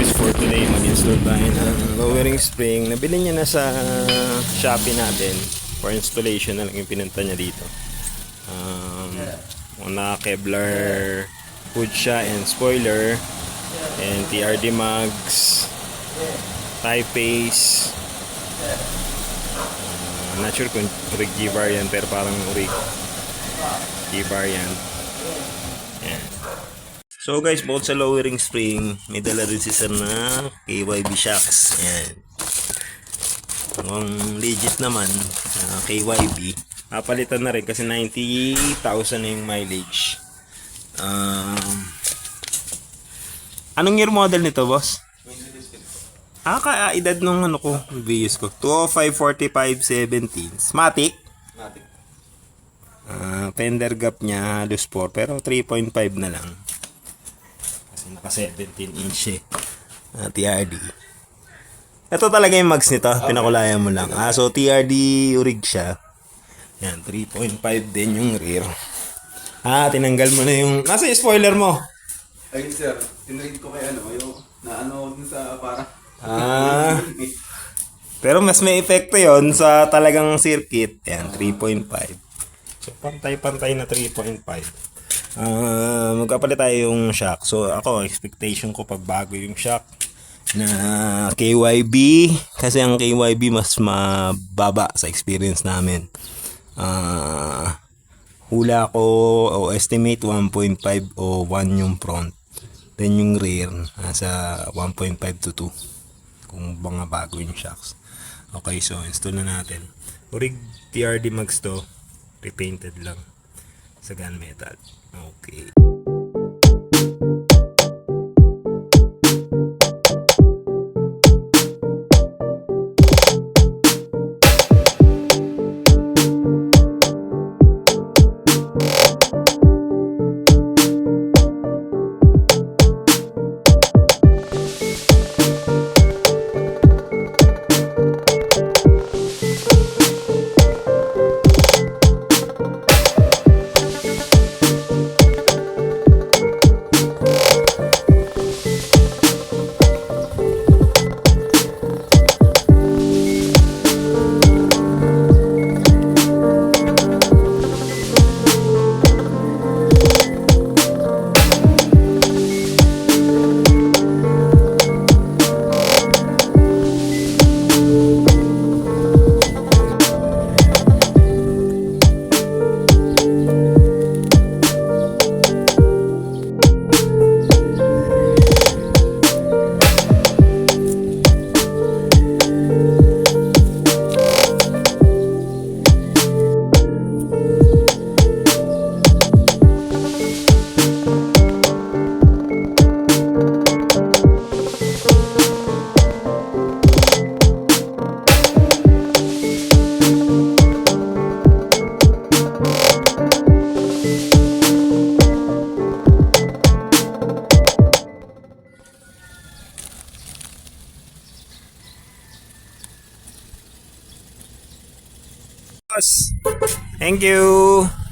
boys, for today mag-install tayo ng lowering spring. Nabili niya na sa Shopee natin. For installation na lang yung pinunta niya dito. Una Kevlar hood siya and spoiler, and TRD mags, thaiface. Not sure kung rig G variant, pero parang rig G variant. Yan. So guys, bukod sa lowering spring, may dala rin si sir na KYB shocks. Ayan. Ang legit naman, KYB. Napalitan na rin kasi 90,000 na yung mileage. Anong year model nito, boss? Kaedad nung ano ko, Vios ko. 205, 45, 17. Matic? Matic. Fender gap niya halos 4, pero 3.5 na lang. Naka 17 inch TRD. Ito talaga yung mags nito, pinakulayan mo lang. So TRD rig siya. Yan, 3.5 din yung rear. Tinanggal mo na yung... Nasa yung spoiler mo? Ay sir, tinrig ko kay yung naano dun sa para. Pero mas may epekto yon sa talagang circuit. Yan, 3.5. So pantay-pantay na 3.5. Magkapalit tayo yung shock. So ako, expectation ko pag bago yung shock na KYB, kasi ang KYB mas mababa sa experience namin. Hula ko o estimate 1.5 o 1 yung front, then yung rear sa 1.5 to 2 kung mga bago yung shocks. Okay, so install na natin. Rig TRD mags to, repainted lang sa gunmetal. Okay. Thank you.